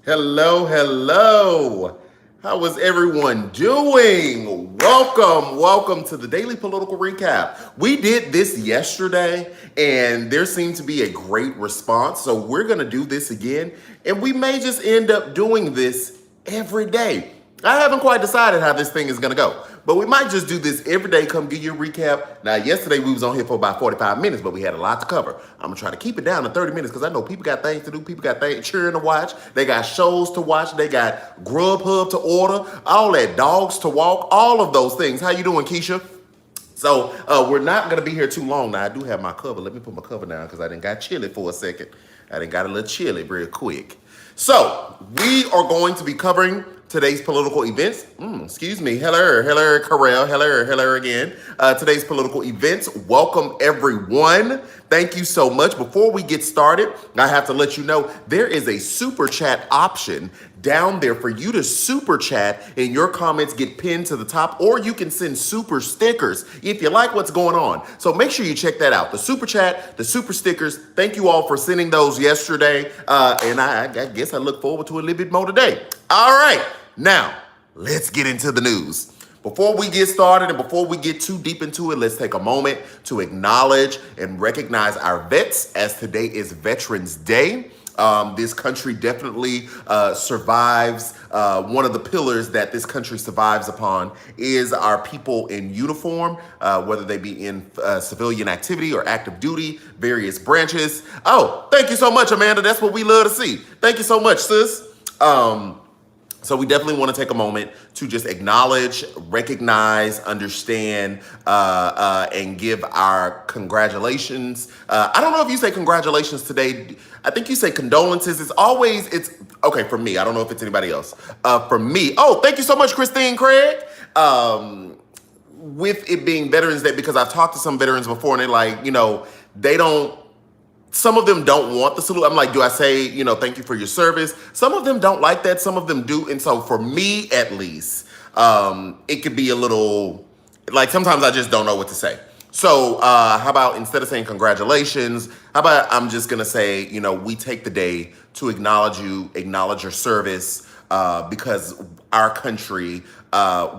Hello, hello. How is everyone doing? Welcome to the Daily Political Recap. We did this yesterday and there seemed to be a great response. So we're going to do this again and we may just end up doing this every day. I haven't quite decided how this thing is going to go, but we might just do this every day. Come give you a recap. Now, yesterday we was on here for about 45 minutes, but we had a lot to cover. I'm going to try to keep it down to 30 minutes because I know people got things to do. People got things cheering to watch. They got shows to watch. They got Grubhub to order, all that, dogs to walk, all of those things. How you doing, Keisha? So we're not going to be here too long. Now, I do have my cover. Let me put my cover down because I didn't got chilly for a second. I didn't got a little chilly real quick. So we are going to be covering today's political events. Excuse me. Hello, Carell. Hello again. Today's political events. Welcome, everyone. Thank you so much. Before we get started, I have to let you know there is a super chat option down there for you to super chat and your comments get pinned to the top, or you can send super stickers if you like what's going on. So make sure you check that out. The super chat, the super stickers. Thank you all for sending those yesterday. And I guess I look forward to a little bit more today. All right. Now, let's get into the news. Before we get started and before we get too deep into it, let's take a moment to acknowledge and recognize our vets, as today is Veterans Day. This country definitely survives. One of the pillars that this country survives upon is our people in uniform, whether they be in civilian activity or active duty, various branches. Oh, thank you so much, Amanda. That's what we love to see. Thank you so much, sis. So we definitely want to take a moment to just acknowledge, recognize, understand, and give our congratulations. I don't know if you say congratulations today. I think you say condolences. It's okay for me. I don't know if it's anybody else. For me, oh, thank you so much, Christine Craig. With it being Veterans Day, because I've talked to some veterans before and they're like, they don't. Some of them don't want the salute. I'm like, do I say, thank you for your service? Some of them don't like that. Some of them do. And so for me, at least, it could be a little, like sometimes I just don't know what to say. So how about instead of saying congratulations, how about I'm just going to say, we take the day to acknowledge you, acknowledge your service, because our country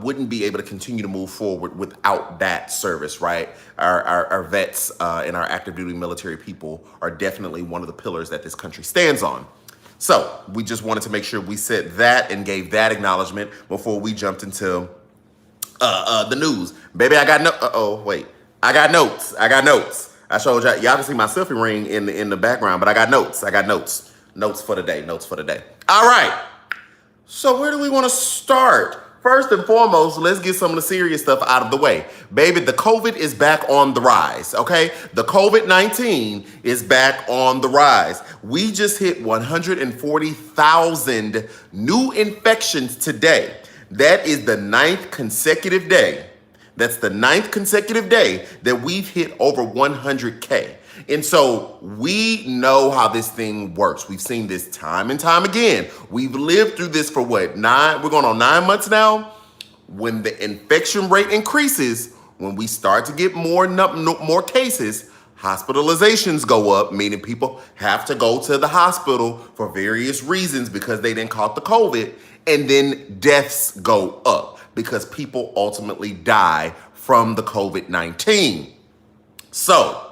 wouldn't be able to continue to move forward without that service, right? Our vets and our active duty military people are definitely one of the pillars that this country stands on. So we just wanted to make sure we said that and gave that acknowledgement before we jumped into the news. Baby, I got I got notes. I showed y'all can see my selfie ring in the background, but I got notes. Notes for the day. All right. So where do we want to start? First and foremost, let's get some of the serious stuff out of the way. Baby, the COVID is back on the rise, okay? The COVID-19 is back on the rise. We just hit 140,000 new infections today. That is the ninth consecutive day. That's the ninth consecutive day that we've hit over 100K. And so we know how this thing works. We've seen this time and time again. We've lived through this for what, we're going on 9 months now? When the infection rate increases, when we start to get more cases, hospitalizations go up, meaning people have to go to the hospital for various reasons because they didn't caught the COVID, and then deaths go up because people ultimately die from the COVID-19. So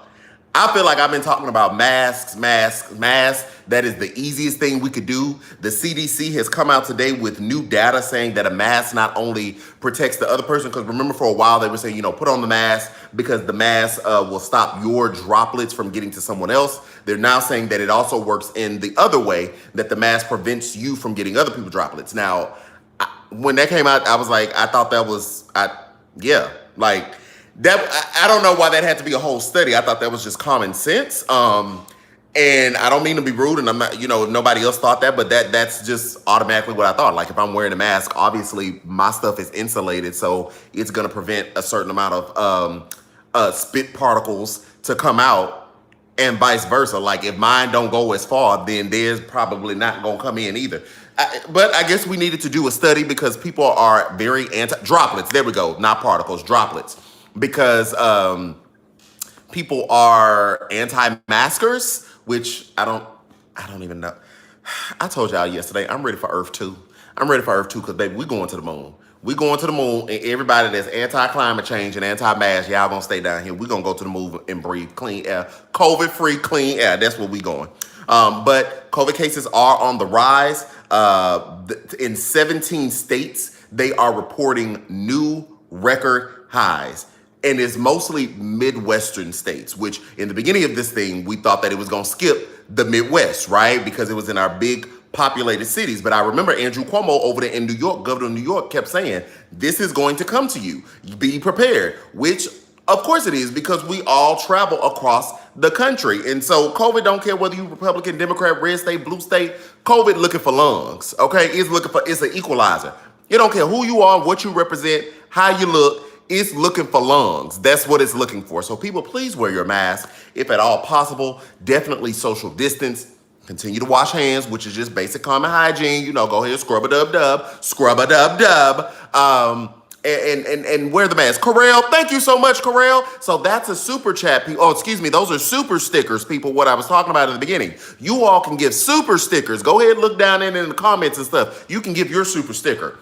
I feel like I've been talking about masks. That is the easiest thing we could do. The CDC has come out today with new data saying that a mask not only protects the other person, because remember for a while they were saying, put on the mask because the mask will stop your droplets from getting to someone else. They're now saying that it also works in the other way, that the mask prevents you from getting other people's droplets. Now, when that came out, I was like, I thought that was, that, I don't know why that had to be a whole study. I thought that was just common sense. And I don't mean to be rude, and I'm not, nobody else thought that, but that's just automatically what I thought. Like if I'm wearing a mask, obviously my stuff is insulated, so it's gonna prevent a certain amount of spit particles to come out, and vice versa. Like if mine don't go as far, then theirs probably not gonna come in either. But I guess we needed to do a study because people are very droplets. There we go, not particles, droplets. Because people are anti-maskers, which I don't even know. I told y'all yesterday, I'm ready for Earth 2. I'm ready for Earth 2 because, baby, we going to the moon. We going to the moon, and everybody that's anti-climate change and anti-mask, y'all gonna stay down here. We gonna go to the moon and breathe clean air. COVID-free clean air. That's where we going. But COVID cases are on the rise. In 17 states, they are reporting new record highs. And it's mostly Midwestern states, which in the beginning of this thing, we thought that it was going to skip the Midwest, right? Because it was in our big populated cities. But I remember Andrew Cuomo over there in New York, governor of New York, kept saying, this is going to come to you. Be prepared, which of course it is, because we all travel across the country. And so COVID don't care whether you Republican, Democrat, red state, blue state, COVID looking for lungs, okay? It's an equalizer. It don't care who you are, what you represent, how you look. It's looking for lungs. That's what it's looking for. So people, please wear your mask if at all possible. Definitely social distance. Continue to wash hands, which is just basic common hygiene. You know, go ahead, scrub-a-dub-dub, scrub-a-dub-dub. And wear the mask. Correll, thank you so much, Correll. So that's a super chat. Oh, excuse me. Those are super stickers, people, what I was talking about in the beginning. You all can give super stickers. Go ahead, look down in the comments and stuff. You can give your super sticker.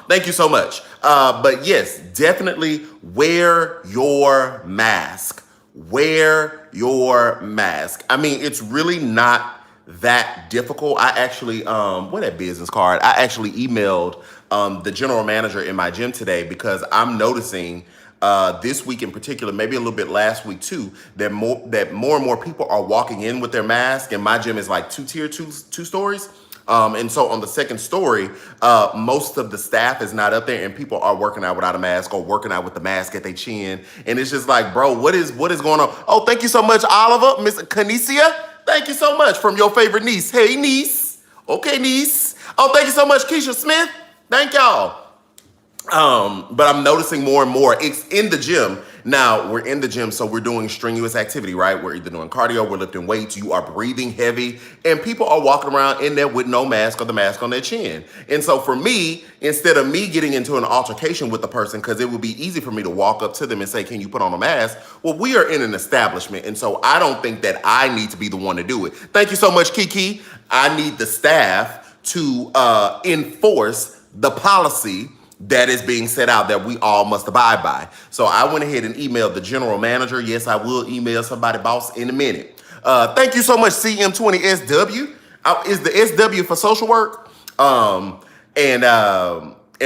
Thank you so much. But yes, definitely wear your mask. Wear your mask. I mean, it's really not that difficult. I actually, what that business card? I actually emailed the general manager in my gym today because I'm noticing this week in particular, maybe a little bit last week too, that more and more people are walking in with their mask. And my gym is like two stories. And so on the second story, most of the staff is not up there and people are working out without a mask or working out with the mask at their chin. And it's just like, bro, what is going on? Oh, thank you so much, Oliver, Miss Canicia. Thank you so much from your favorite niece. Hey, niece. Okay, niece. Oh, thank you so much, Keisha Smith. Thank y'all. But I'm noticing more and more. It's in the gym. Now, we're in the gym, so we're doing strenuous activity, right? We're either doing cardio, we're lifting weights, you are breathing heavy, and people are walking around in there with no mask or the mask on their chin. And so for me, instead of me getting into an altercation with the person, because it would be easy for me to walk up to them and say, can you put on a mask? Well, we are in an establishment, and so I don't think that I need to be the one to do it. Thank you so much, Kiki. I need the staff to enforce the policy that is being set out that we all must abide by. So I went ahead and emailed the general manager. Yes, I will email somebody, boss, in a minute. Thank you so much, CM20SW. Is the SW for social work? And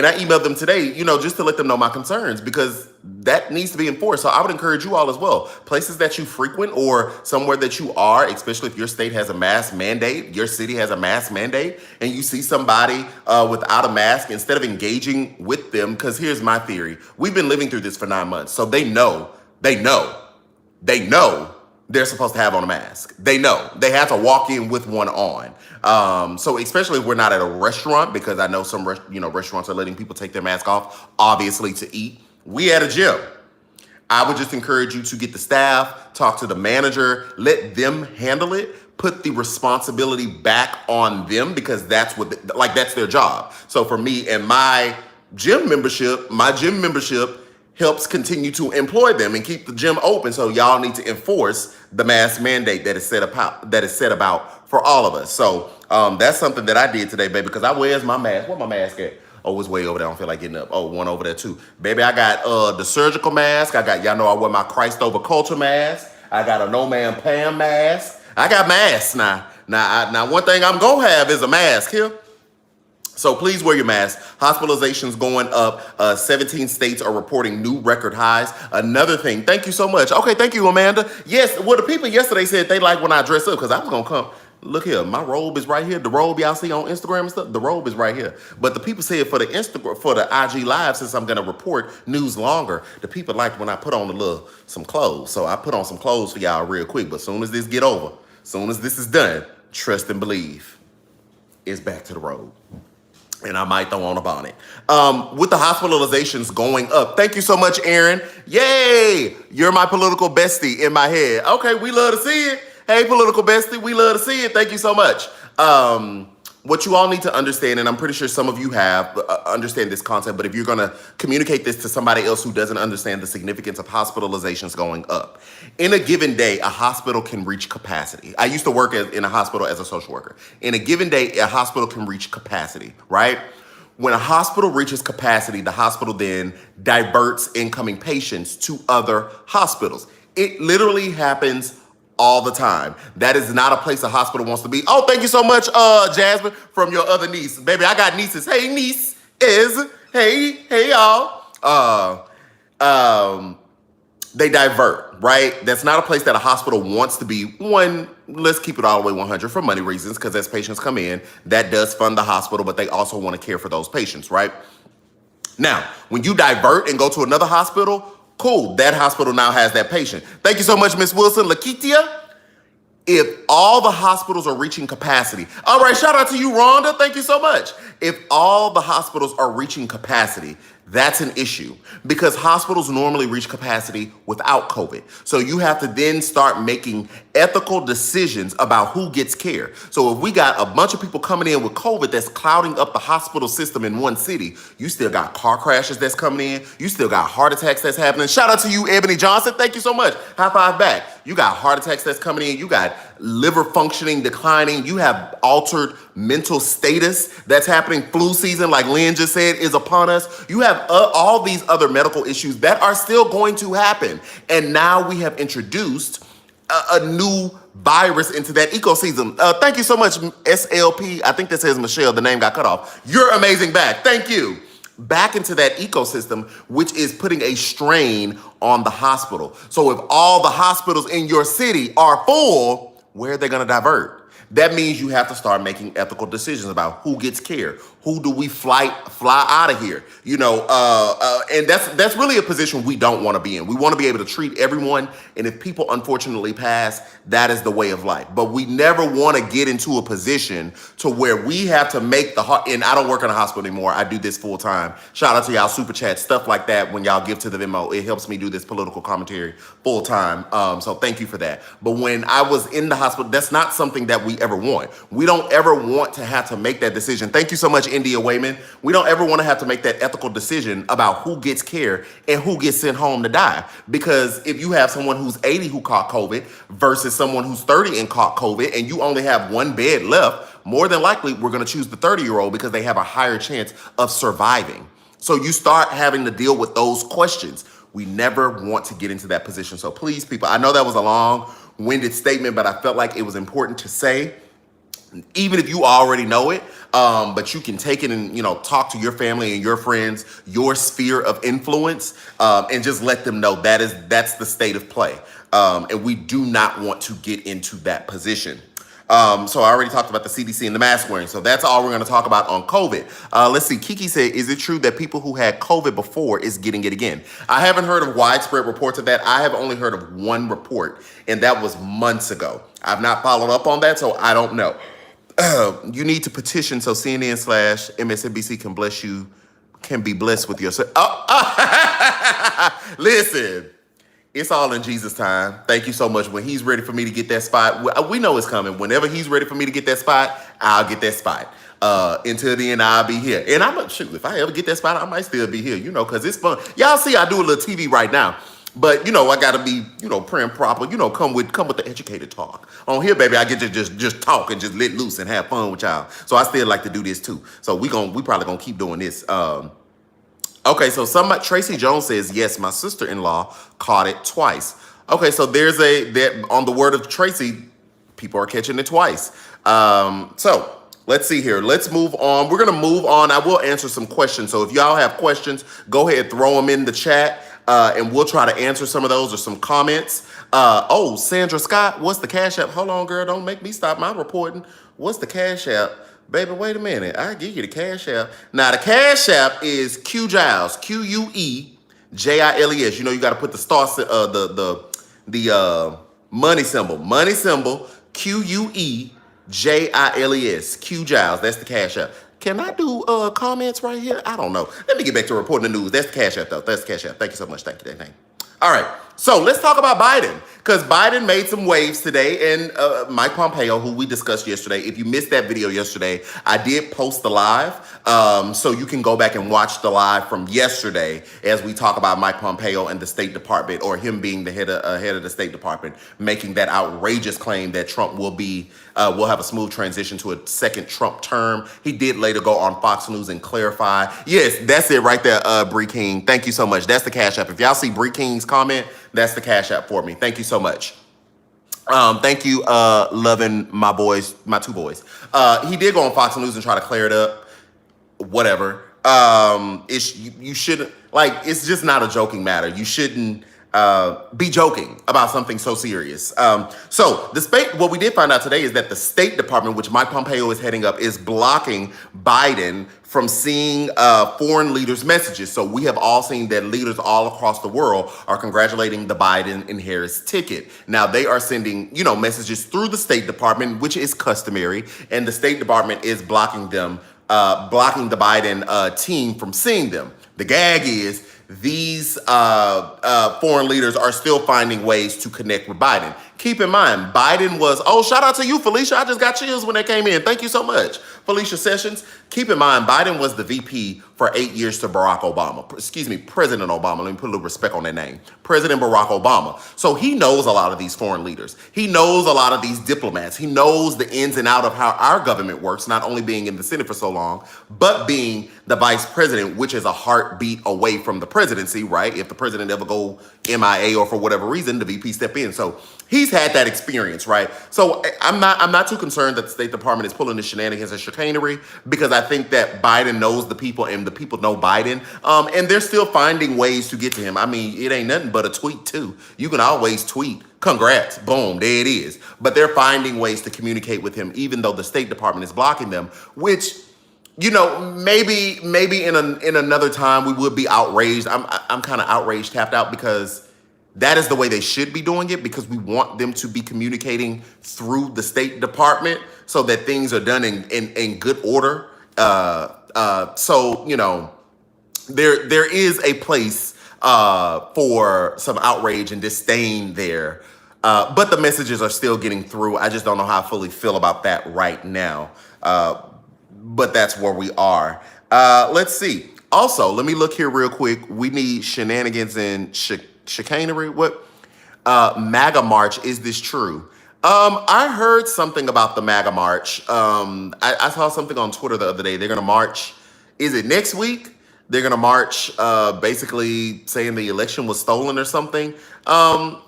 I emailed them today, you know, just to let them know my concerns because that needs to be enforced. So I would encourage you all as well. Places that you frequent or somewhere that you are, especially if your state has a mask mandate, your city has a mask mandate, and you see somebody without a mask, instead of engaging with them, because here's my theory. We've been living through this for 9 months. So they know they're supposed to have on a mask. They know they have to walk in with one on. So especially if we're not at a restaurant, because I know some restaurants are letting people take their mask off, obviously to eat. We at a gym. I would just encourage you to get the staff, talk to the manager, let them handle it, put the responsibility back on them because that's that's their job. So for me and my gym membership helps continue to employ them and keep the gym open. So y'all need to enforce the mask mandate that is set about for all of us. So that's something that I did today, baby, because I wears my mask. Where my mask at? Oh, it's way over there. I don't feel like getting up. Oh, one over there too. Baby, I got the surgical mask. Y'all know I wear my Christ over culture mask. I got a No Man Pam mask. I got masks now. Now, one thing I'm gonna have is a mask here. So please wear your mask. Hospitalizations going up. 17 states are reporting new record highs. Another thing, thank you so much. Okay, thank you, Amanda. Yes, well, the people yesterday said they like when I dress up because I was going to come. Look here, my robe is right here. The robe y'all see on Instagram and stuff, the robe is right here. But the people said for the IG Live, since I'm going to report news longer, the people liked when I put on some clothes. So I put on some clothes for y'all real quick. But soon as this get over, soon as this is done, trust and believe, it's back to the robe. And I might throw on a bonnet. With the hospitalizations going up. Thank you so much, Aaron. Yay! You're my political bestie in my head. Okay, we love to see it. Hey, political bestie, we love to see it. Thank you so much. what you all need to understand, and I'm pretty sure some of you have understand this concept, but if you're going to communicate this to somebody else who doesn't understand the significance of hospitalizations going up, in a given day, a hospital can reach capacity. I used to work in a hospital as a social worker. In a given day, a hospital can reach capacity, right? When a hospital reaches capacity, the hospital then diverts incoming patients to other hospitals. It literally happens all the time. That is not a place a hospital wants to be. Oh, thank you so much, Jasmine, from your other niece. Baby, I got nieces. Hey, niece is. Hey, y'all. They divert, right? That's not a place that a hospital wants to be. One, let's keep it all the way 100 for money reasons, because as patients come in, that does fund the hospital, but they also want to care for those patients, right? Now, when you divert and go to another hospital, cool, that hospital now has that patient. Thank you so much, Miss Wilson. Laketia, if all the hospitals are reaching capacity, all right, shout out to you, Rhonda. Thank you so much. If all the hospitals are reaching capacity, that's an issue because hospitals normally reach capacity without COVID. So you have to then start making ethical decisions about who gets care. So if we got a bunch of people coming in with COVID that's clouding up the hospital system in one city, you still got car crashes that's coming in. You still got heart attacks that's happening. Shout out to you, Ebony Johnson. Thank you so much. High five back. You got heart attacks that's coming in. You got liver functioning declining. You have altered mental status that's happening. Flu season, like Lynn just said, is upon us. You have all these other medical issues that are still going to happen. And now we have introduced a new virus into that ecosystem. Thank you so much, SLP. I think that says Michelle. The name got cut off. You're amazing back. Thank you. Back into that ecosystem, which is putting a strain on the hospital. So if all the hospitals in your city are full, where are they going to divert? That means you have to start making ethical decisions about who gets care. Who do we fly out of here? You know, and that's really a position we don't want to be in. We want to be able to treat everyone, and if people unfortunately pass, that is the way of life. But we never want to get into a position to where we have to make and I don't work in a hospital anymore. I do this full time. Shout out to y'all super chat, stuff like that. When y'all give to the Venmo, it helps me do this political commentary full time. So thank you for that. But when I was in the hospital, that's not something that we ever want. We don't ever want to have to make that decision. Thank you so much, India Wayman. We don't ever want to have to make that ethical decision about who gets care and who gets sent home to die. Because if you have someone who's 80 who caught COVID versus someone who's 30 and caught COVID, and you only have one bed left, more than likely we're going to choose the 30-year-old because they have a higher chance of surviving. So you start having to deal with those questions. We never want to get into that position. So please, people, I know that was a long-winded statement, but I felt like it was important to say, even if you already know it, but you can take it and, you know, talk to your family and your friends, your sphere of influence, and just let them know that's the state of play. And we do not want to get into that position. So I already talked about the CDC and the mask wearing. So that's all we're going to talk about on COVID. Let's see. Kiki said, is it true that people who had COVID before is getting it again? I haven't heard of widespread reports of that. I have only heard of one report, and that was months ago. I've not followed up on that, so I don't know. You need to petition so CNN/MSNBC can be blessed with your. Listen, it's all in Jesus' time. Thank you so much. When he's ready for me to get that spot, we know it's coming. Whenever he's ready for me to get that spot, I'll get that spot. Until then, I'll be here. And I'm shoot, if I ever get that spot, I might still be here, you know, because it's fun. Y'all see I do a little TV right now. But, you know, I got to be, you know, prim proper, you know, come with the educated talk. On here, baby, I get to just talk and just let loose and have fun with y'all. So I still like to do this too. So we probably gonna keep doing this. Okay, so Tracy Jones says, yes, my sister-in-law caught it twice. Okay, so there's that on the word of Tracy, people are catching it twice. So let's see here. Let's move on. We're gonna move on. I will answer some questions. So if y'all have questions, go ahead, throw them in the chat. And we'll try to answer some of those or some comments. Oh, Sandra Scott, what's the Cash App? Hold on, girl, don't make me stop my reporting. What's the Cash App? Baby, wait a minute. I'll give you the Cash App. Now, the Cash App is Q Giles, QUEJILES. You know, you got to put the star, the money symbol, QUEJILES, Q Giles. That's the Cash App. Can I do comments right here? I don't know. Let me get back to reporting the news. That's the Cash App, though. That's the Cash App. Thank you so much. Thank you. All right. So let's talk about Biden, because Biden made some waves today, and Mike Pompeo, who we discussed yesterday. If you missed that video yesterday, I did post the live, so you can go back and watch the live from yesterday as we talk about Mike Pompeo and the State Department, or him being the head of the State Department, making that outrageous claim that Trump will have a smooth transition to a second Trump term. He did later go on Fox News and clarify. Yes, that's it right there, Bree King. Thank you so much. That's the Cash App. If y'all see Bree King's comment, that's the Cash App for me. Thank you so much. Thank you, loving my boys, my two boys. He did go on Fox News and try to clear it up. Whatever. You shouldn't, like, it's just not a joking matter. You shouldn't be joking about something so serious. So what we did find out today is that the State Department, which Mike Pompeo is heading up, is blocking Biden from seeing foreign leaders' messages. So we have all seen that leaders all across the world are congratulating the Biden and Harris ticket. Now they are sending, messages through the State Department, which is customary, and the State Department is blocking them, blocking the Biden team from seeing them. The gag is these foreign leaders are still finding ways to connect with Biden. Keep in mind, Biden shout out to you, Felicia. I just got chills when they came in. Thank you so much, Felicia Sessions. Keep in mind, Biden was the VP for 8 years to Barack Obama. President Obama. Let me put a little respect on that name. President Barack Obama. So he knows a lot of these foreign leaders. He knows a lot of these diplomats. He knows the ins and out of how our government works, not only being in the Senate for so long, but being the vice president, which is a heartbeat away from the presidency, right? If the president ever go MIA or for whatever reason, the VP step in. So he's had that experience, right? So I'm not too concerned that the State Department is pulling the shenanigans and chicanery, because I think that Biden knows the people and the people know Biden. And they're still finding ways to get to him. I mean, it ain't nothing but a tweet too. You can always tweet, congrats, boom, there it is. But they're finding ways to communicate with him, even though the State Department is blocking them, which, maybe in another time we would be outraged. I'm kind of outraged, tapped out, because that is the way they should be doing it, because we want them to be communicating through the State Department so that things are done in good order. So there is a place for some outrage and disdain there. But the messages are still getting through. I just don't know how I fully feel about that right now. But that's where we are. Let's see. Also, let me look here real quick. We need shenanigans and chicanery. What? MAGA March. Is this true? I heard something about the MAGA March. I saw something on Twitter the other day. They're going to march. Is it next week? They're going to march basically saying the election was stolen or something. I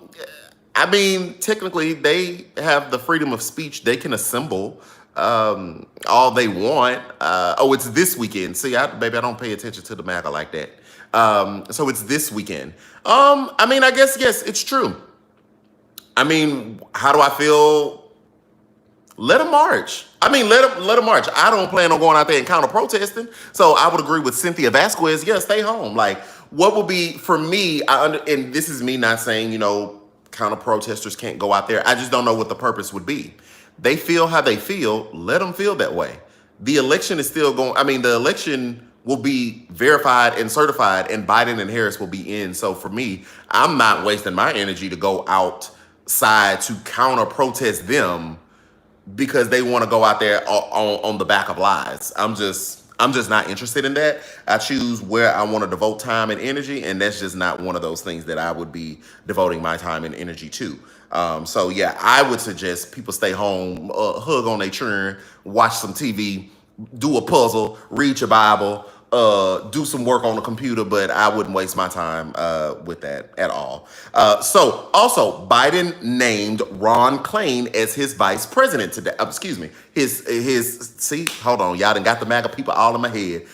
mean, technically, they have the freedom of speech. They can assemble all they want. It's this weekend. See, baby, I don't pay attention to the MAGA like that. So it's this weekend. I mean, I guess, yes, it's true. I mean, how do I feel? Let them march. I mean, let them march. I don't plan on going out there and counter protesting. So I would agree with Cynthia Vasquez. Yeah, stay home. Like, what would be for me? And this is me not saying counter protesters can't go out there. I just don't know what the purpose would be. They feel how they feel. Let them feel that way. The election is still going. I mean, the election will be verified and certified, and Biden and Harris will be in. So for me, I'm not wasting my energy to go outside to counter protest them because they want to go out there on the back of lies. I'm just not interested in that. I choose where I want to devote time and energy, and that's just not one of those things that I would be devoting my time and energy to. So yeah, I would suggest people stay home, hug on their children, watch some TV, do a puzzle, read your Bible, do some work on the computer, but I wouldn't waste my time with that at all. So also, Biden named Ron Klain as his vice president today. Hold on, y'all done got the MAGA people all in my head.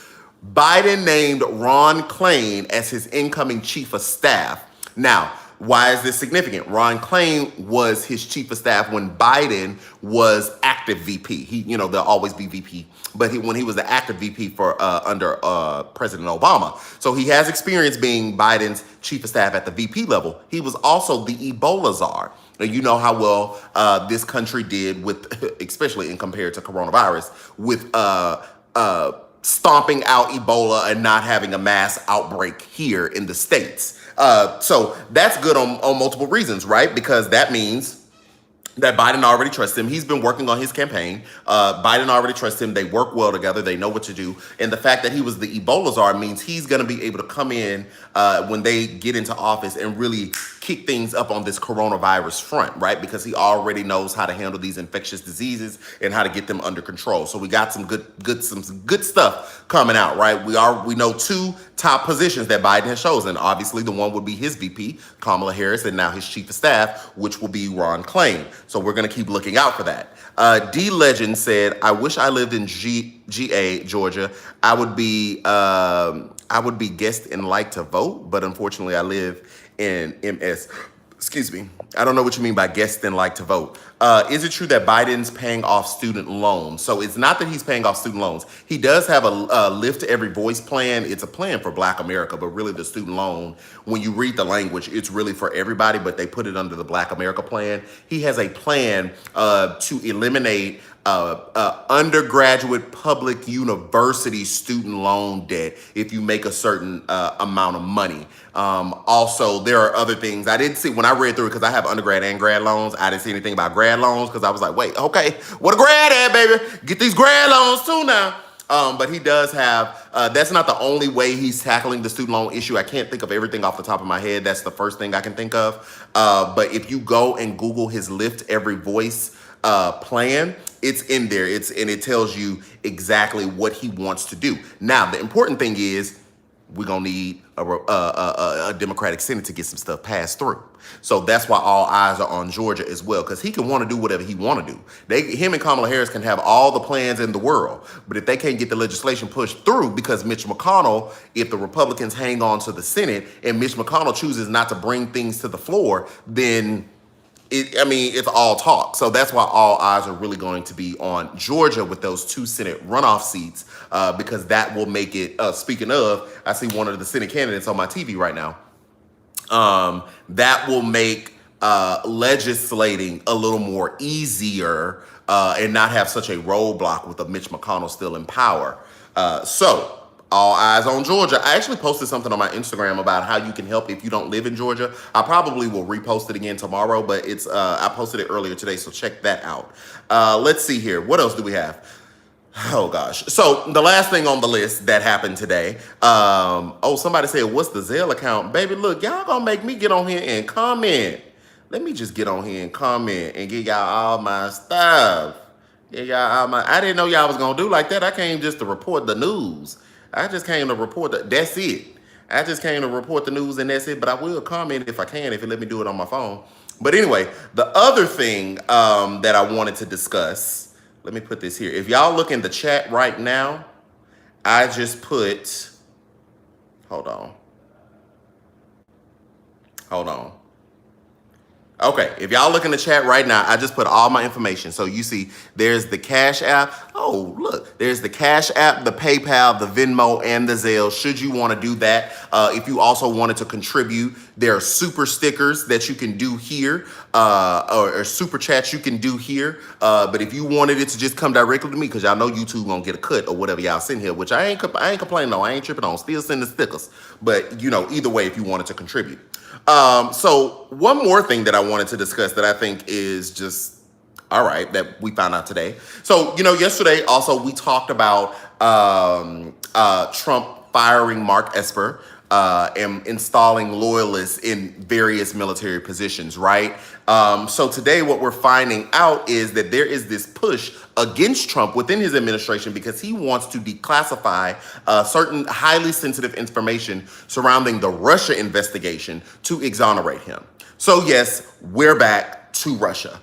Biden named Ron Klain as his incoming chief of staff. Now, why is this significant? Ron Klain was his chief of staff when Biden was active VP. There'll always be VP, but when he was the active VP for under President Obama. So he has experience being Biden's chief of staff at the VP level. He was also the Ebola czar. Now, you know how well this country did with, especially in compared to coronavirus, with stomping out Ebola and not having a mass outbreak here in the States. So that's good on multiple reasons, right? Because that means that Biden already trusts him. He's been working on his campaign. Biden already trusts him. They work well together. They know what to do. And the fact that he was the Ebola czar means he's going to be able to come in when they get into office and really kick things up on this coronavirus front, right? Because he already knows how to handle these infectious diseases and how to get them under control. So we got some good stuff coming out, right? We know two top positions that Biden has chosen. Obviously, the one would be his VP, Kamala Harris, and now his chief of staff, which will be Ron Klain. So we're going to keep looking out for that. D Legend said, "I wish I lived in GA, Georgia. I would be guest and like to vote, but unfortunately, I live in MS." Excuse me. I don't know what you mean by guest and like to vote. Is it true that Biden's paying off student loans? So it's not that he's paying off student loans. He does have a Lift Every Voice plan. It's a plan for Black America, but really the student loan, when you read the language, it's really for everybody, but they put it under the Black America plan. He has a plan to eliminate undergraduate public university student loan debt if you make a certain amount of money. Also, there are other things. I didn't see when I read through it because I have undergrad and grad loans. I didn't see anything about grad loans because I was like, wait, okay, what a grad at, baby? Get these grad loans too now. But he does have, that's not the only way he's tackling the student loan issue. I can't think of everything off the top of my head. That's the first thing I can think of. But if you go and Google his Lift Every Voice plan, it's in there. And it tells you exactly what he wants to do. Now, the important thing is we're going to need a Democratic Senate to get some stuff passed through. So that's why all eyes are on Georgia as well, because he can want to do whatever he want to do. Him and Kamala Harris can have all the plans in the world, but if they can't get the legislation pushed through because Mitch McConnell, if the Republicans hang on to the Senate and Mitch McConnell chooses not to bring things to the floor, then it's all talk. So that's why all eyes are really going to be on Georgia with those two Senate runoff seats, because that will make it, speaking of, I see one of the Senate candidates on my TV right now. That will make legislating a little more easier and not have such a roadblock with a Mitch McConnell still in power. So all eyes on Georgia. I actually posted something on my Instagram about how you can help if you don't live in Georgia. I probably will repost it again tomorrow, but it's I posted it earlier today, so check that out. Let's see here. What else do we have? Oh gosh. So the last thing on the list that happened today, somebody said, what's the Zelle account? Baby, look, y'all gonna make me get on here and comment. Let me just get on here and comment and get y'all all my stuff. I didn't know y'all was gonna do like that. I came just to report the news. I just came to report that's it. I just came to report the news and that's it, but I will comment if I can, if it let me do it on my phone. But anyway, the other thing that I wanted to discuss, let me put this here. If y'all look in the chat right now, I just put, hold on. Okay, if y'all look in the chat right now, I just put all my information. So you see there's the Cash App. Oh, look, there's the Cash App, the PayPal, the Venmo, and the Zelle, should you want to do that. If you also wanted to contribute, there are super stickers that you can do here, or super chats you can do here. But if you wanted it to just come directly to me, because y'all know YouTube gonna get a cut or whatever y'all send here, which I ain't complaining on, I ain't tripping on, still send the stickers. But either way, if you wanted to contribute. So one more thing that I wanted to discuss that I think is just all right that we found out today. So, yesterday also we talked about Trump firing Mark Esper and installing loyalists in various military positions, right? So today what we're finding out is that there is this push against Trump within his administration because he wants to declassify certain highly sensitive information surrounding the Russia investigation to exonerate him. So yes, we're back to Russia.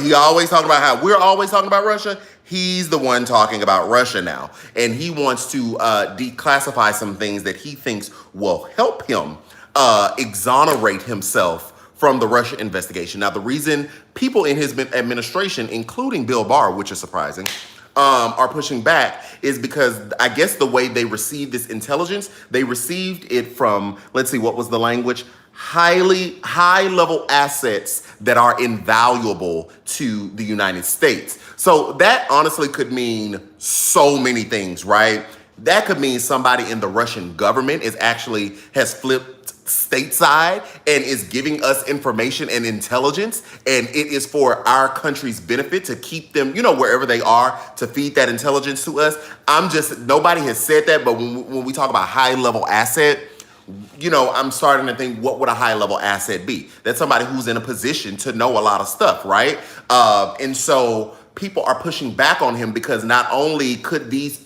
He always talking about how we're always talking about Russia. He's the one talking about Russia now. And he wants to declassify some things that he thinks will help him exonerate himself from the Russia investigation. Now, the reason people in his administration, including Bill Barr, which is surprising, are pushing back is because I guess the way they received this intelligence, they received it from, let's see, what was the language? High level assets that are invaluable to the United States. So that honestly could mean so many things, right? That could mean somebody in the Russian government has flipped stateside and is giving us information and intelligence, and it is for our country's benefit to keep them, wherever they are, to feed that intelligence to us. Nobody has said that, but when we talk about high level asset, I'm starting to think, what would a high level asset be? That's somebody who's in a position to know a lot of stuff, right? And so people are pushing back on him because not only could these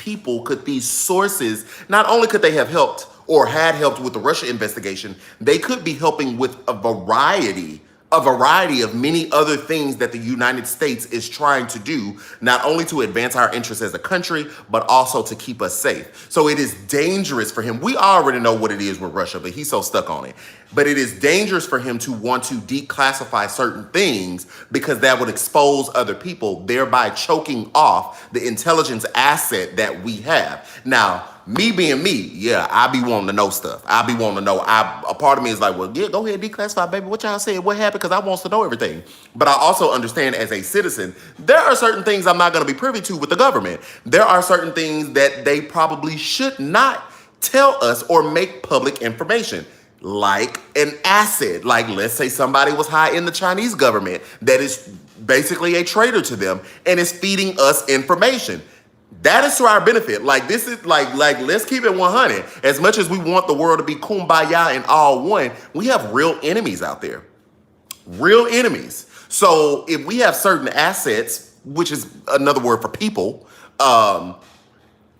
sources, not only could they have helped or had helped with the Russia investigation, they could be helping with a variety of many other things that the United States is trying to do, not only to advance our interests as a country, but also to keep us safe. So it is dangerous for him. We already know what it is with Russia, but he's so stuck on it. But it is dangerous for him to want to declassify certain things because that would expose other people, thereby choking off the intelligence asset that we have. Now, me being me, yeah, I be wanting to know stuff. I be wanting to know. A part of me is like, well, yeah, go ahead, declassify, baby. What y'all said? What happened? Because I wants to know everything. But I also understand as a citizen, there are certain things I'm not going to be privy to with the government. There are certain things that they probably should not tell us or make public information. Like an asset. Like, let's say somebody was high in the Chinese government that is basically a traitor to them and is feeding us information. That is to our benefit. Like, this is like let's keep it 100. As much as we want the world to be kumbaya and all one, we have real enemies out there. Real enemies. So if we have certain assets, which is another word for people,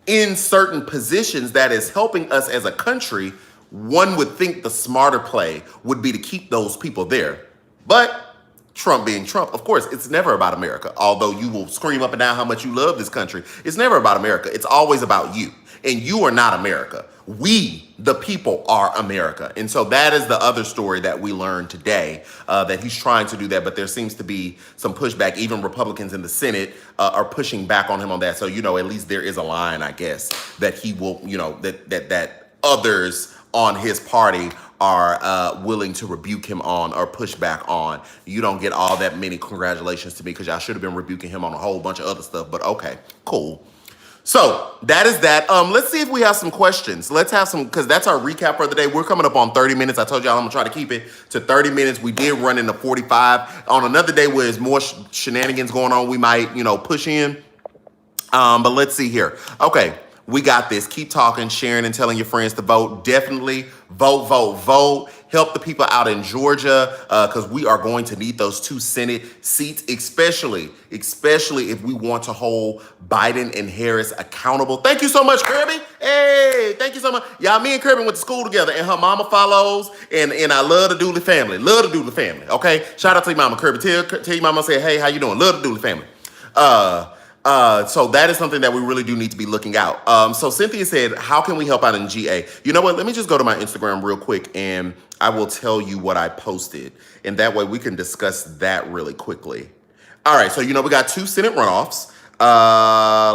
in certain positions that is helping us as a country, one would think the smarter play would be to keep those people there. But Trump being Trump, of course, it's never about America. Although you will scream up and down how much you love this country, it's never about America. It's always about you. And you are not America. We, the people, are America. And so that is the other story that we learned today, that he's trying to do that. But there seems to be some pushback. Even Republicans in the Senate are pushing back on him on that. So, at least there is a line, I guess, that he will, that others on his party are willing to rebuke him on or push back on. You don't get all that many congratulations to me because y'all should have been rebuking him on a whole bunch of other stuff. But okay, cool. So that is that. Let's see if we have some questions. Let's have some, because that's our recap for the day. We're coming up on 30 minutes. I told y'all I'm going to try to keep it to 30 minutes. We did run into 45. On another day where there's more shenanigans going on, we might, push in. But let's see here. Okay. We got this. Keep talking, sharing, and telling your friends to vote. Definitely vote, vote, vote. Help the people out in Georgia because we are going to need those 2 Senate seats, especially if we want to hold Biden and Harris accountable. Thank you so much, Kirby. Hey, thank you so much. Y'all, me and Kirby went to school together, and her mama follows, and I love the Dooley family. Love the Dooley family, okay? Shout out to your mama, Kirby. Tell your mama, say, hey, how you doing? Love the Dooley family. So that is something that we really do need to be looking out. So Cynthia said, how can we help out in GA? You know what? Let me just go to my Instagram real quick and I will tell you what I posted. And that way we can discuss that really quickly. All right. So, we got 2 Senate runoffs.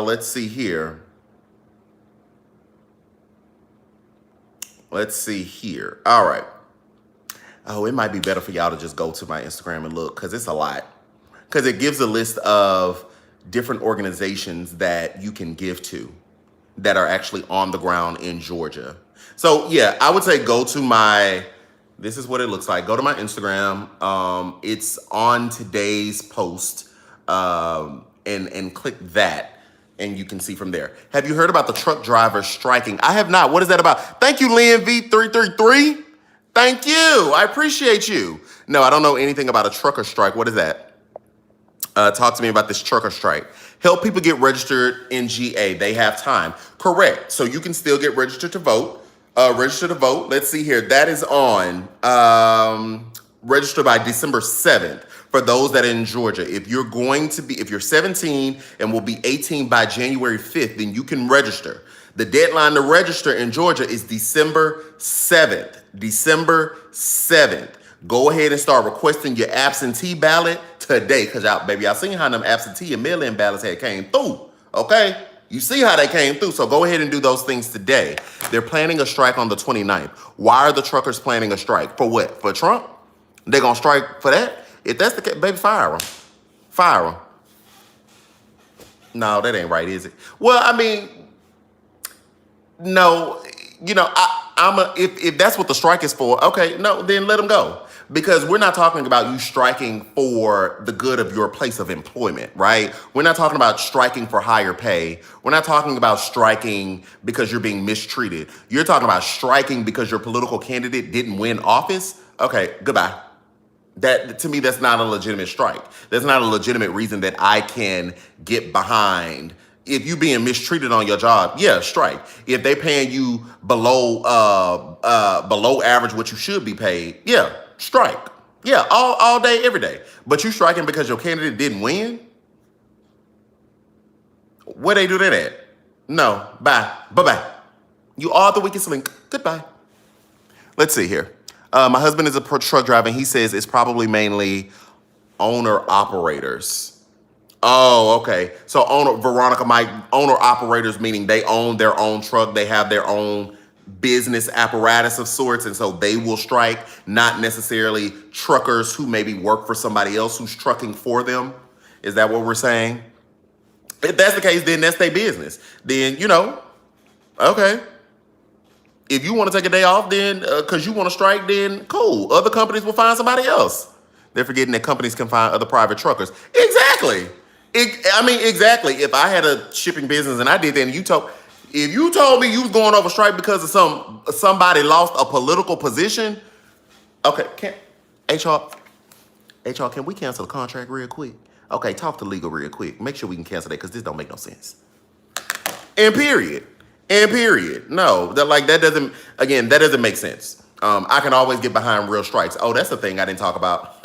Let's see here. All right. Oh, it might be better for y'all to just go to my Instagram and look because it's a lot. Because it gives a list of different organizations that you can give to that are actually on the ground in Georgia. So yeah, I would say go to this is what it looks like. Go to my Instagram. It's on today's post and click that and you can see from there. Have you heard about the truck drivers striking? I have not. What is that about? Thank you, Lynn V333. Thank you. I appreciate you. No, I don't know anything about a trucker strike. What is that? Talk to me about this trucker strike. Help people get registered in GA. They have time. Correct. So you can still get registered to vote. Register to vote. Let's see here. That is on register by December 7th for those that are in Georgia. If you're 17 and will be 18 by January 5th, then you can register. The deadline to register in Georgia is December 7th. December 7th. Go ahead and start requesting your absentee ballot today. Because y'all seen how them absentee and mail-in ballots had came through. Okay? You see how they came through. So go ahead and do those things today. They're planning a strike on the 29th. Why are the truckers planning a strike? For what? For Trump? They're going to strike for that? If that's the case, baby, fire them. Fire them. No, that ain't right, is it? Well, I mean, no, if that's what the strike is for, okay, no, then let them go. Because we're not talking about you striking for the good of your place of employment, right? We're not talking about striking for higher pay. We're not talking about striking because you're being mistreated. You're talking about striking because your political candidate didn't win office. Okay, goodbye. That, to me, that's not a legitimate strike. That's not a legitimate reason that I can get behind. If you being mistreated on your job, yeah, strike. If they paying you below average what you should be paid, yeah, strike. Yeah, all day, every day. But you striking because your candidate didn't win? Where they do that at? No, bye. Bye-bye. You are the weakest link. Goodbye. Let's see here. My husband is a truck driver, and he says it's probably mainly owner-operators. Oh, okay. So owner-operators, meaning they own their own truck, they have their own business apparatus of sorts, and so they will strike, not necessarily truckers who maybe work for somebody else who's trucking for them. Is that what we're saying? If that's the case, then that's their business. Then, okay. If you want to take a day off, then because you want to strike, then cool. Other companies will find somebody else. They're forgetting that companies can find other private truckers. Exactly. Exactly. If I had a shipping business and I did that, and if you told me you was going over strike because of somebody lost a political position, okay, HR, can we cancel the contract real quick? Okay, talk to legal real quick. Make sure we can cancel that because this don't make no sense. And period. No, that doesn't make sense. I can always get behind real strikes. Oh, that's the thing I didn't talk about.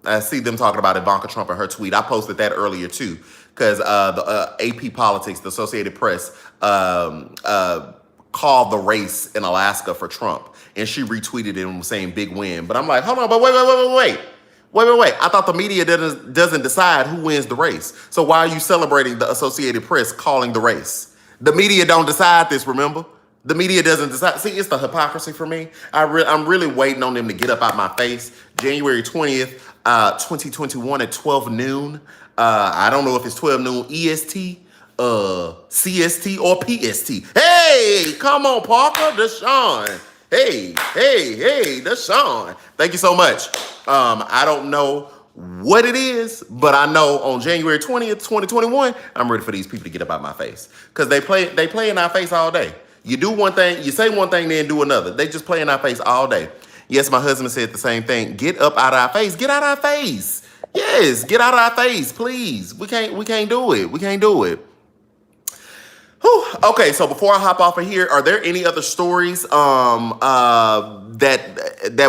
I see them talking about Ivanka Trump and her tweet. I posted that earlier too, because the AP Politics, the Associated Press, called the race in Alaska for Trump, and she retweeted it and was saying big win. But I'm like, hold on, but wait. I thought the media doesn't decide who wins the race. So why are you celebrating the Associated Press calling the race? The media don't decide this, remember? The media doesn't decide. See, it's the hypocrisy for me. I'm really waiting on them to get up out my face. January 20th, 2021 at 12 noon. I don't know if it's 12 noon EST, CST, or PST. Hey, come on, Parker, Deshaun. Hey, Deshaun. Thank you so much. I don't know what it is, but I know on January 20th, 2021, I'm ready for these people to get up out my face. Because they play in our face all day. You do one thing, you say one thing, then do another. They just play in our face all day. Yes, my husband said the same thing. Get up out of our face. Get out of our face. Yes, get out of our face, please. We can't do it. We can't do it. Whew. Okay, so before I hop off of here, are there any other stories that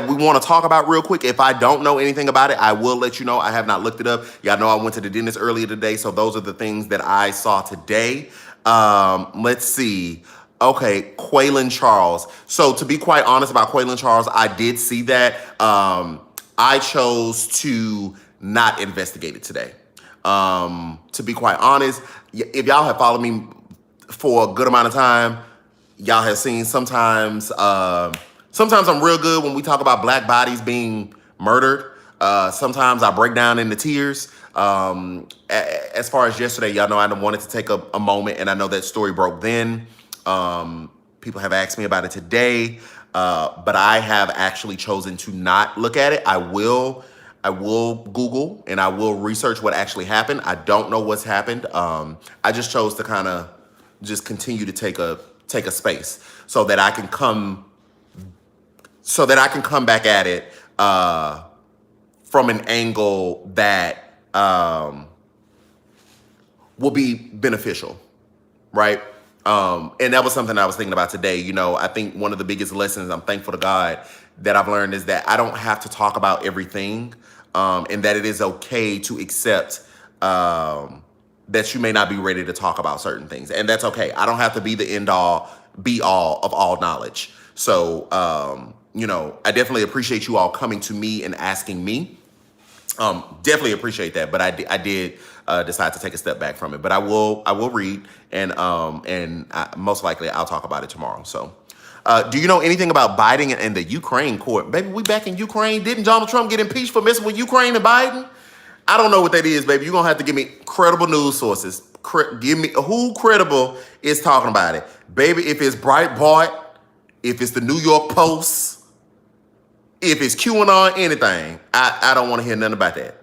we want to talk about real quick? If I don't know anything about it, I will let you know. I have not looked it up. Y'all know I went to the dentist earlier today, so those are the things that I saw today. Let's see. Okay, Quaylen Charles. So to be quite honest about Quaylen Charles, I did see that. I chose to not investigate it today. To be quite honest, if y'all have followed me for a good amount of time, y'all have seen sometimes I'm real good when we talk about black bodies being murdered. Sometimes I break down into tears. As far as yesterday, y'all know I wanted to take a moment, and I know that story broke then. People have asked me about it today, but I have actually chosen to not look at it. I will Google and I will research what actually happened. I don't know what's happened. I just chose to kind of just continue to take a space so that I can come back at it from an angle that will be beneficial, right? And that was something I was thinking about today. I think one of the biggest lessons, I'm thankful to God, that I've learned is that I don't have to talk about everything, and that it is okay to accept that you may not be ready to talk about certain things. And that's okay. I don't have to be the end all, be all of all knowledge. So, I definitely appreciate you all coming to me and asking me. Definitely appreciate that. But I did decide to take a step back from it. But I will read, and most likely I'll talk about it tomorrow. So, do you know anything about Biden and the Ukraine court? Baby, we back in Ukraine. Didn't Donald Trump get impeached for messing with Ukraine and Biden? I don't know what that is, baby. You're going to have to give me credible news sources. Give me who credible is talking about it. Baby, if it's Breitbart, if it's the New York Post, if it's QAnon, anything, I don't want to hear nothing about that.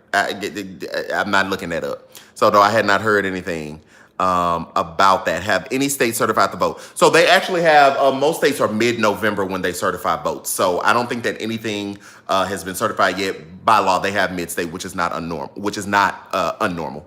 I'm not looking that up. So though I had not heard anything about that. Have any state certified the vote? So they actually have, most states are mid-November when they certify votes. So I don't think that anything has been certified yet. By law, they have mid-state, which is not unnormal.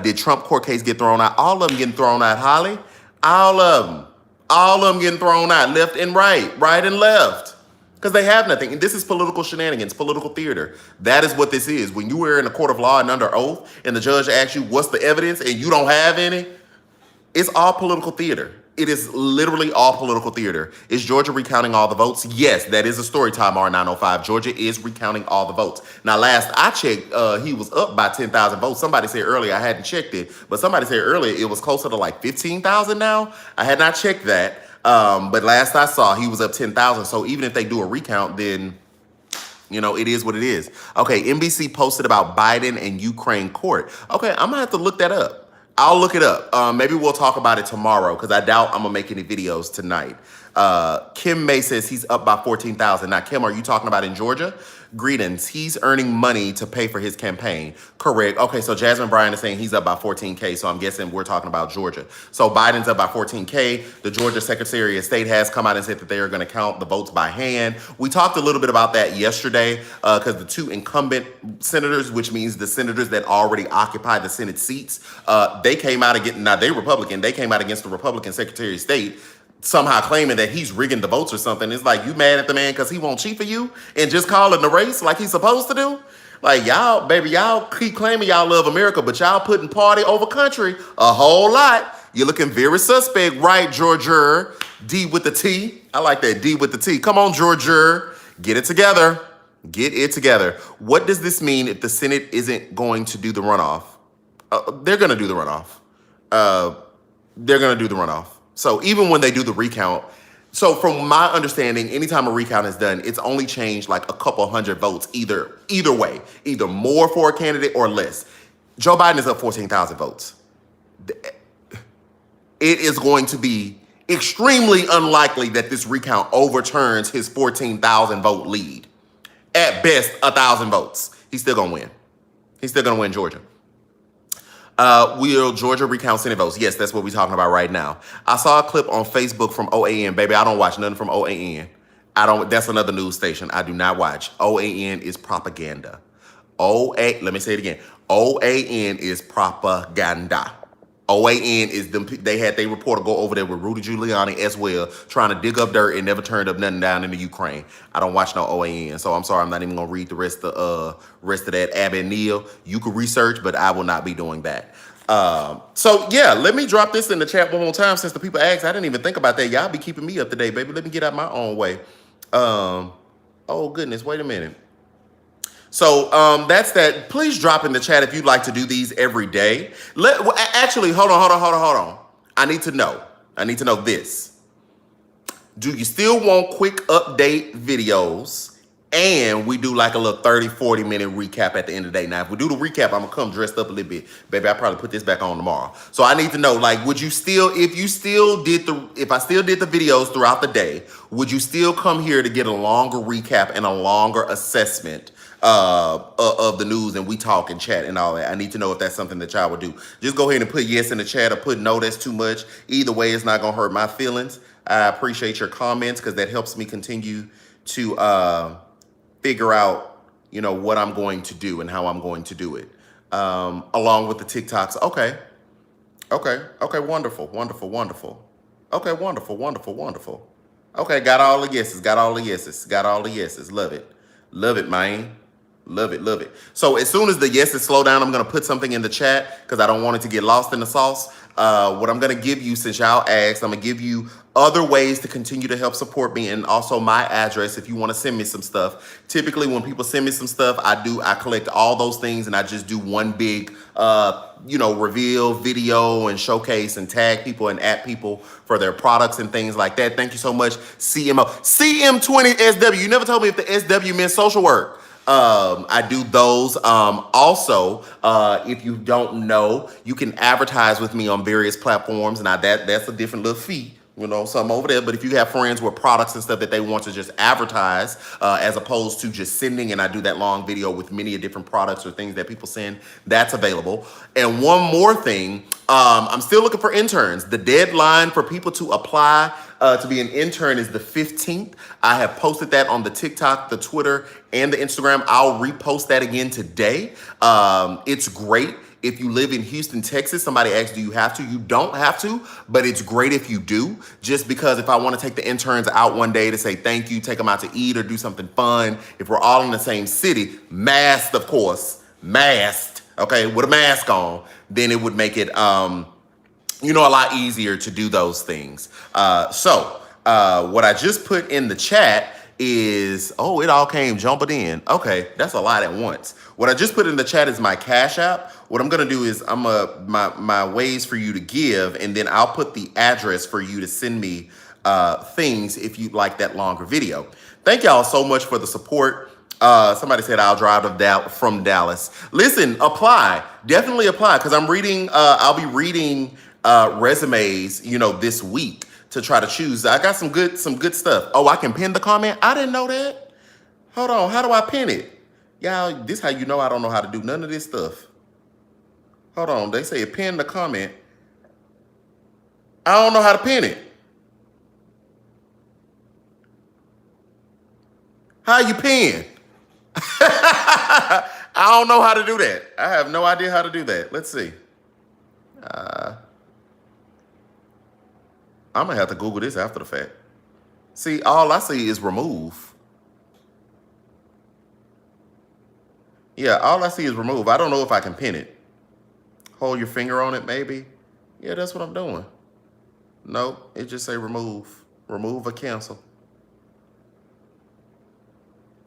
Did Trump court case get thrown out? All of them getting thrown out, Holly. All of them. All of them getting thrown out, left and right and left. Because they have nothing. And this is political shenanigans, political theater. That is what this is. When you are in a court of law and under oath, and the judge asks you, what's the evidence, and you don't have any, it's all political theater. It is literally all political theater. Is Georgia recounting all the votes? Yes, that is a story time, R905. Georgia is recounting all the votes. Now, last I checked, he was up by 10,000 votes. Somebody said earlier, I hadn't checked it, but somebody said earlier it was closer to like 15,000 now. I had not checked that. But last I saw, he was up 10,000. So even if they do a recount, then, it is what it is. Okay, NBC posted about Biden and Ukraine court. Okay, I'm going to have to look that up. I'll look it up. Maybe we'll talk about it tomorrow because I doubt I'm going to make any videos tonight. Kim May says he's up by 14,000. Now, Kim, are you talking about in Georgia? Greetings. He's earning money to pay for his campaign. Correct. Okay, so Jasmine Bryan is saying he's up by 14K, so I'm guessing we're talking about Georgia. So Biden's up by 14K. The Georgia Secretary of State has come out and said that they are going to count the votes by hand. We talked a little bit about that yesterday because the two incumbent senators, which means the senators that already occupy the Senate seats, they came out against, now they're Republican, they came out against the Republican Secretary of State, somehow claiming that he's rigging the votes or something. It's like, you mad at the man because he won't cheat for you and just calling the race like he's supposed to do? Like, y'all keep claiming y'all love America, but y'all putting party over country a whole lot. You're looking very suspect, right, Georgia? D with the T. I like that, D with the T. Come on, Georgia. Get it together. Get it together. What does this mean if the Senate isn't going to do the runoff? They're going to do the runoff. They're going to do the runoff. So even when they do the recount, so from my understanding, anytime a recount is done, it's only changed like a couple hundred votes either way, either more for a candidate or less. Joe Biden is up 14,000 votes. It is going to be extremely unlikely that this recount overturns his 14,000 vote lead. At best, 1,000 votes. He's still going to win. He's still going to win Georgia. Will Georgia recount Senate votes? Yes, that's what we're talking about right now. I saw a clip on Facebook from OAN. Baby, I don't watch nothing from OAN. That's another news station. I do not watch. OAN is propaganda. Let me say it again. OAN is propaganda. OAN is them. They had their reporter go over there with Rudy Giuliani as well, trying to dig up dirt and never turned up nothing down in the Ukraine. I don't watch no OAN, so I'm sorry. I'm not even gonna read the rest of that. Abby and Neil, you can research, but I will not be doing that. So yeah, let me drop this in the chat one more time since the people asked. I didn't even think about that. Y'all be keeping me up to date, baby. Let me get out my own way. Oh goodness, wait a minute. So that's that. Please drop in the chat if you'd like to do these every day. Actually, hold on. I need to know this. Do you still want quick update videos? And we do like a little 30, 40 minute recap at the end of the day. Now, if we do the recap, I'm gonna come dressed up a little bit. Baby, I'll probably put this back on tomorrow. So I need to know, like, if I still did the videos throughout the day, would you still come here to get a longer recap and a longer assessment of the news, and we talk and chat and all that? I need to know if that's something that y'all would do. Just go ahead and put yes in the chat or put no, that's too much. Either way, it's not gonna hurt my feelings. I appreciate your comments because that helps me continue to figure out, what I'm going to do and how I'm going to do it. Along with the TikToks. Okay, wonderful. Okay, wonderful. Okay, got all the yeses. Love it, man. Love it. So as soon as the yeses slow down, I'm going to put something in the chat because I don't want it to get lost in the sauce. What I'm going to give you, since y'all asked, I'm going to give you other ways to continue to help support me, and also my address if you want to send me some stuff. Typically, when people send me some stuff, I collect all those things and I just do one big, reveal video and showcase and tag people and at people for their products and things like that. Thank you so much, CM20SW. You never told me if the SW meant social work. I do those. Also, if you don't know, you can advertise with me on various platforms. Now that's a different little fee some over there. But if you have friends with products and stuff that they want to just advertise, as opposed to just sending, and I do that long video with many different products or things that people send, that's available. And one more thing, I'm still looking for interns. The deadline for people to apply to be an intern is the 15th. I have posted that on the TikTok, the Twitter, and the Instagram. I'll repost that again today. It's great. If you live in Houston, Texas, somebody asks, do you have to? You don't have to, but it's great if you do. Just because if I want to take the interns out one day to say thank you, take them out to eat or do something fun, if we're all in the same city, masked, of course, masked, okay, with a mask on, then it would make it, a lot easier to do those things. So what I just put in the chat is, it all came jumping in. Okay, that's a lot at once. What I just put in the chat is my Cash App. What I'm gonna do is my ways for you to give, and then I'll put the address for you to send me things if you'd like that longer video. Thank y'all so much for the support. Somebody said I'll drive from Dallas. Listen, apply. Definitely apply, because I'll be reading resumes, this week to try to choose. I got some good stuff. Oh, I can pin the comment? I didn't know that. Hold on, how do I pin it? Y'all, this how you know I don't know how to do none of this stuff. Hold on, they say pin the comment. I don't know how to pin it. How you pin? I don't know how to do that. I have no idea how to do that. Let's see. I'm gonna have to Google this after the fact. See, all I see is remove. Yeah, all I see is remove. I don't know if I can pin it. Hold your finger on it, maybe. Yeah, that's what I'm doing. Nope, it just say remove. Remove or cancel.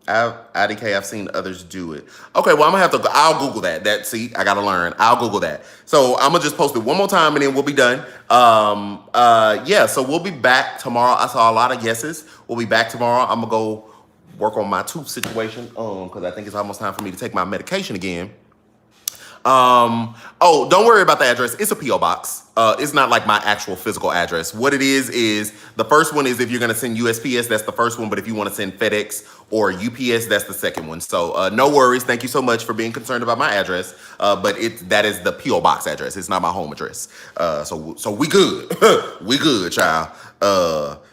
IDK, I've seen others do it. Okay, well, I'll Google that. See, I gotta learn. I'll Google that. So I'm gonna just post it one more time and then we'll be done. So we'll be back tomorrow. I saw a lot of yeses. We'll be back tomorrow. I'm gonna go work on my tooth situation, because I think it's almost time for me to take my medication again. Don't worry about the address. It's a P.O. box. It's not like my actual physical address. What it is the first one is if you're going to send USPS, that's the first one. But if you want to send FedEx or UPS, that's the second one. So, no worries. Thank you so much for being concerned about my address. But that is the P.O. box address. It's not my home address. So we good. We good, child.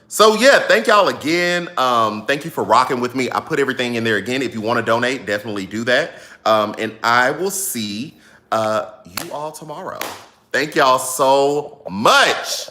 So yeah, thank y'all again. Thank you for rocking with me. I put everything in there again. If you want to donate, definitely do that. And I will see you all tomorrow. Thank y'all so much.